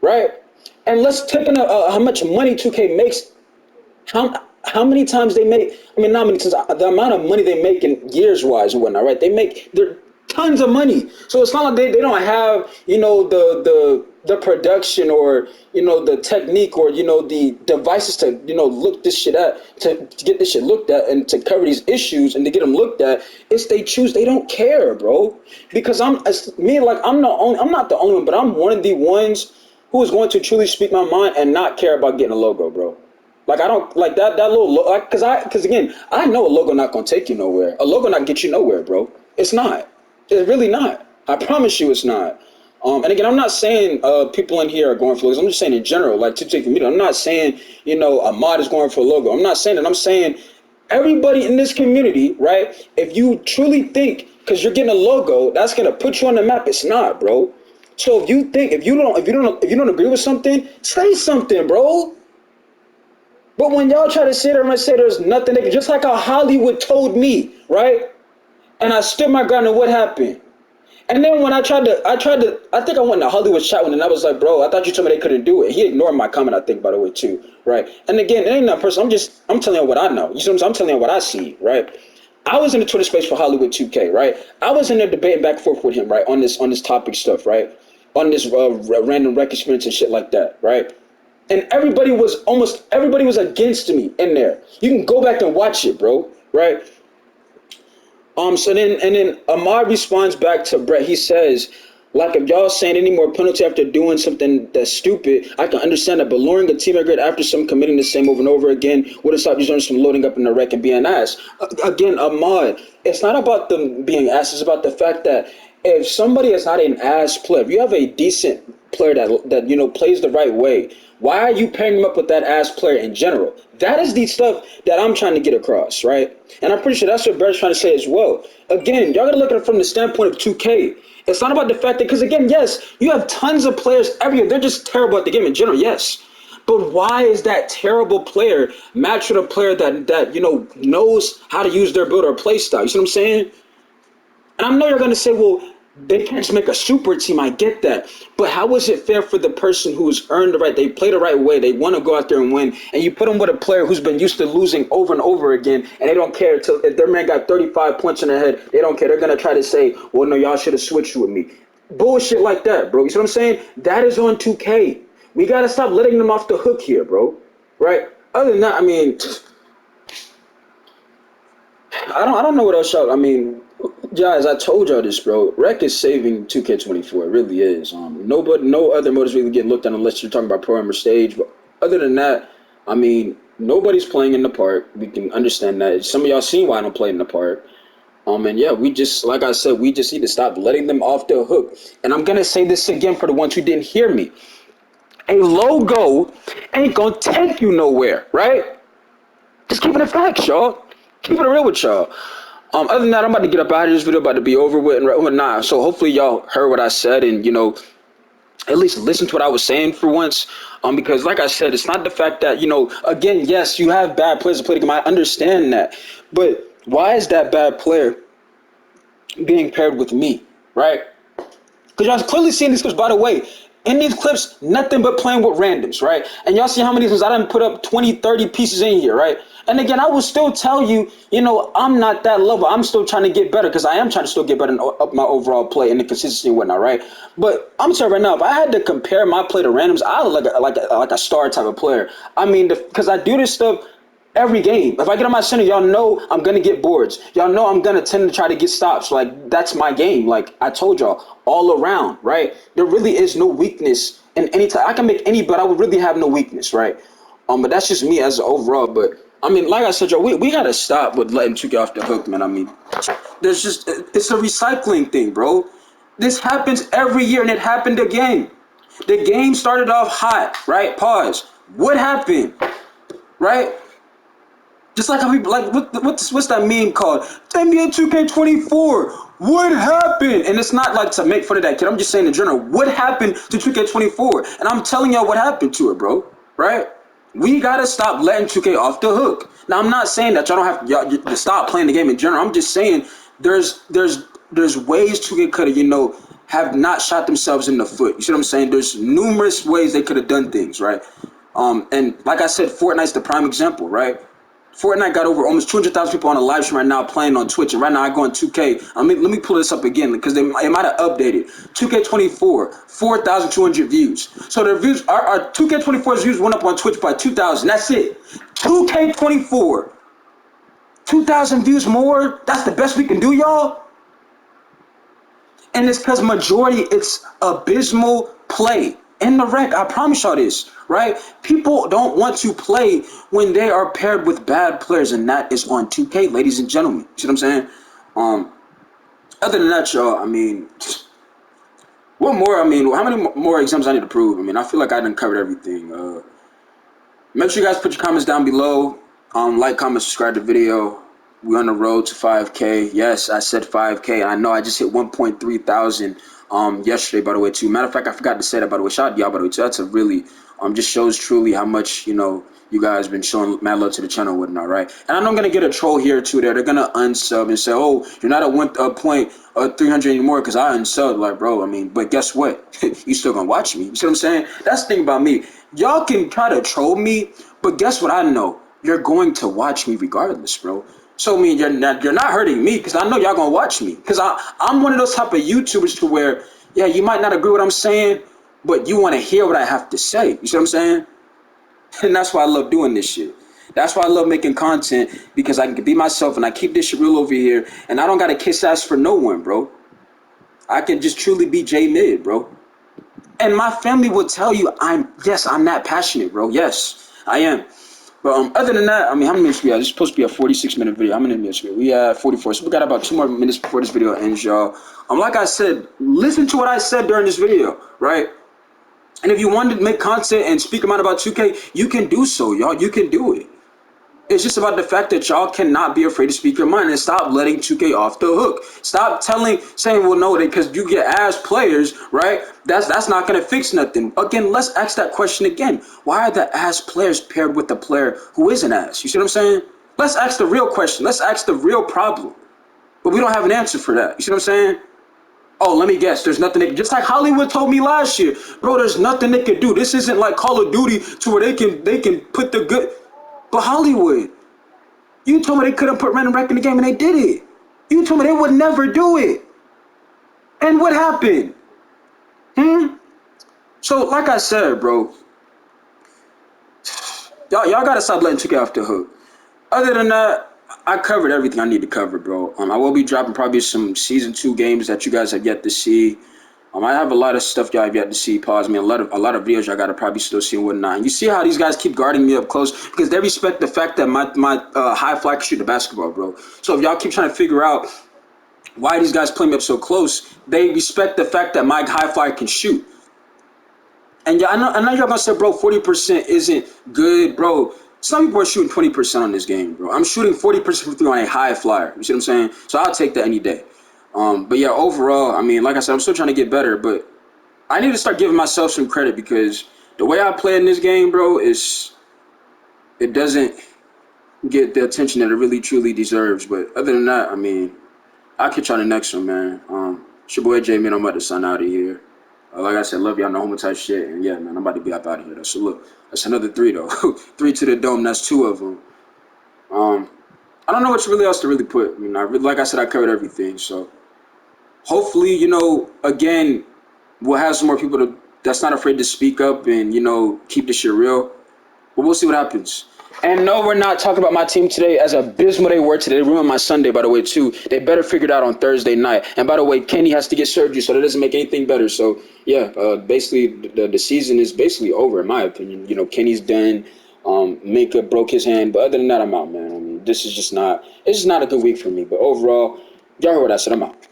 right? And let's take in how much money 2K makes. How many times they make? I mean, not many times. The amount of money they make in years wise and whatnot, right? They're tons of money. So it's not like they don't have the production or the technique or the devices to look this shit at, to get this shit looked at and to cover these issues and to get them looked at. It's they choose. They don't care, bro. Because I'm not the only one, but I'm one of the ones who is going to truly speak my mind and not care about getting a logo, bro. Like I don't like that little like because again I know a logo not gonna take you nowhere. A logo not get you nowhere, bro. It's not. It's really not. I promise you, it's not. And again, I'm not saying people in here are going for logos. I'm just saying in general, like to take community. I'm not saying a mod is going for a logo. I'm not saying that. I'm saying everybody in this community, right? If you truly think because you're getting a logo, that's gonna put you on the map. It's not, bro. So if you don't agree with something, say something, bro. But when y'all try to sit there and say there's nothing, just like how Hollywood told me, right? And I stood my ground, and what happened? And then when I think I went to Hollywood chat one, and I was like, bro, I thought you told me they couldn't do it. He ignored my comment, I think, by the way, too, right? And again, it ain't that person. I'm telling you what I know. You see what I'm saying? I'm telling you what I see, right? I was in the Twitter space for Hollywood 2K, right? I was in there debating back and forth with him, right, on this topic stuff, right? On this random rec experience and shit like that, right? And almost everybody was against me in there. You can go back and watch it, bro, right? So then Ahmad responds back to Brett. He says, like if y'all saying any more penalty after doing something that's stupid, I can understand that. But luring a teammate grade after some committing the same over and over again would have stopped these owners from loading up in the wreck and being ass. Again, Ahmad, it's not about them being ass. It's about the fact that if somebody is not an ass player, if you have a decent player that plays the right way, why are you pairing him up with that ass player in general? That is the stuff that I'm trying to get across, right? And I'm pretty sure that's what Brett's trying to say as well. Again, y'all gotta look at it from the standpoint of 2K. It's not about the fact that, because again, yes, you have tons of players every year. They're just terrible at the game in general, yes. But why is that terrible player matched with a player that knows how to use their build or play style? You see what I'm saying? And I know you're going to say, well, they can't just make a super team. I get that. But how is it fair for the person who's earned the right, they play the right way, they want to go out there and win, and you put them with a player who's been used to losing over and over again, and they don't care till if their man got 35 points in their head, they don't care. They're going to try to say, well, no, y'all should have switched with me. Bullshit like that, bro. You see what I'm saying? That is on 2K. We got to stop letting them off the hook here, bro. Right? Other than that, I mean, I don't know what else y'all. I mean, guys, I told y'all this, bro. Rec is saving 2K24. It really is. No other mode is really getting looked at unless you're talking about program or stage. But other than that, I mean, nobody's playing in the park. We can understand that. Some of y'all seen why I don't play in the park. And yeah, we just, like I said, we just need to stop letting them off the hook. And I'm gonna say this again for the ones who didn't hear me. A logo ain't gonna take you nowhere, right? Just keeping it facts, y'all. Keeping it real with y'all. Other than that, I'm about to get up out of here. This video about to be over with and whatnot. So hopefully y'all heard what I said and at least listen to what I was saying for once. Because like I said, it's not the fact that again, yes, you have bad players to play the game. I understand that, but why is that bad player being paired with me, right? Because y'all clearly seeing these clips, by the way. In these clips, nothing but playing with randoms, right? And y'all see how many times I done put up 20, 30 pieces in here, right? And again, I will still tell you, I'm not that level. I'm still trying to get better because I am trying to still get better and up my overall play and the consistency and whatnot, right? But I'm telling you right now, if I had to compare my play to randoms, I look like a star type of player. I mean, because I do this stuff every game. If I get on my center, y'all know I'm gonna get boards. Y'all know I'm gonna tend to try to get stops. Like that's my game. Like I told y'all, all around, right? There really is no weakness in any time. I can make any, but I would really have no weakness, right? But that's just me as an overall. But I mean, like I said, y'all, we gotta stop with letting 2K off the hook, man. I mean, it's a recycling thing, bro. This happens every year, and it happened again. The game started off hot, right? Pause. What happened, right? Just like how people what's that meme called? NBA 2K24. What happened? And it's not like to make fun of that kid. I'm just saying in general, what happened to 2K24? And I'm telling y'all what happened to it, bro. Right? We gotta stop letting 2K off the hook. Now I'm not saying that y'all don't have y'all to stop playing the game in general. I'm just saying there's ways 2K could have not shot themselves in the foot. You see what I'm saying? There's numerous ways they could have done things, right? And like I said, Fortnite's the prime example, right? Fortnite got over almost 200,000 people on a live stream right now playing on Twitch, and right now I go on 2K. Let me pull this up again because it might have updated. 2K24, 4,200 views. So their views, our 2K24's views went up on Twitch by 2,000. That's it. 2K24, 2,000 views more. That's the best we can do, y'all. And it's because majority it's abysmal play. in the wreck. I promise y'all this, right? People don't want to play when they are paired with bad players, and that is on 2K, ladies and gentlemen. You see what I'm saying? Um, Other than that, y'all, I mean, what more? I mean, how many more exams I need to prove? I mean, I feel like I done covered everything. Make sure you guys put your comments down below. Like, comment, subscribe to the video. We're on the road to 5K. Yes, I said 5K. I know I just hit 1.3 thousand yesterday, by the way, too. Matter of fact, I forgot to say that, by the way. Shout out to y'all, by the way, too. That's a really, just shows truly how much, you guys been showing mad love to the channel and whatnot, right? And I know I'm going to get a troll here, too, there. They're going to unsub and say, oh, you're not at 300 anymore because I unsubbed. Like, bro, I mean, but guess what? You still going to watch me. You see what I'm saying? That's the thing about me. Y'all can try to troll me, but guess what I know? You're going to watch me regardless, bro. So I mean, you're not hurting me because I know y'all gonna watch me because I'm one of those type of YouTubers to where yeah, you might not agree with what I'm saying, but you want to hear what I have to say. You see what I'm saying? And that's why I love doing this shit. That's why I love making content because I can be myself and I keep this shit real over here and I don't gotta kiss ass for no one, bro. I can just truly be J Mid, bro. And my family will tell you I'm that passionate, bro. Yes, I am. But other than that, I mean, how many minutes we have? This is supposed to be a 46-minute video. How many minutes we have? We have 44. So we got about 2 more minutes before this video ends, y'all. Like I said, listen to what I said during this video, right? And if you wanted to make content and speak about 2K, you can do so, y'all. You can do it. It's just about the fact that y'all cannot be afraid to speak your mind and stop letting 2K off the hook. Stop saying, well, no, because you get ass players, right? That's not going to fix nothing. Again, let's ask that question again. Why are the ass players paired with the player who isn't ass? You see what I'm saying? Let's ask the real question. Let's ask the real problem. But we don't have an answer for that. You see what I'm saying? Oh, let me guess. There's nothing they can, just like Hollywood told me last year, bro. There's nothing they can do. This isn't like Call of Duty to where they can put the good. But Hollywood, you told me they couldn't put random rec in the game and they did it. You told me they would never do it. And what happened? So like I said, bro, y'all gotta stop letting 2K off the hook. Other than that, I covered everything I need to cover, bro. I will be dropping probably some season 2 games that you guys have yet to see. I have a lot of stuff y'all have yet to see. Pause me. A lot of videos y'all gotta probably still see and whatnot. And you see how these guys keep guarding me up close because they respect the fact that my high fly can shoot the basketball, bro. So if y'all keep trying to figure out why these guys play me up so close, they respect the fact that my high fly can shoot. And yeah, I know y'all gonna say, bro, 40% isn't good, bro. Some people are shooting 20% on this game, bro. I'm shooting 40% from 3 on a high flyer. You see what I'm saying? So I'll take that any day. But yeah, overall, I mean, like I said, I'm still trying to get better, but I need to start giving myself some credit because the way I play in this game, bro, it doesn't get the attention that it really truly deserves. But other than that, I mean, I'll catch you on the next one, man. It's your boy J Man. I'm about to sign out of here. Like I said, love y'all, no homo type shit. And yeah, man, I'm about to be up out of here though. So look, that's another 3 though. 3 to the dome. That's 2 of them. I don't know what really else to really put. I mean, like I said, I covered everything. So hopefully, again, we'll have some more people that's not afraid to speak up and keep this shit real. But we'll see what happens. And no, we're not talking about my team today as abysmal they were today. They ruined my Sunday, by the way, too. They better figure it out on Thursday night. And by the way, Kenny has to get surgery, so that doesn't make anything better. So, yeah, basically, the season is basically over, in my opinion. Kenny's done. Minka broke his hand. But other than that, I'm out, man. I mean, it's just not a good week for me. But overall, y'all heard what I said. I'm out.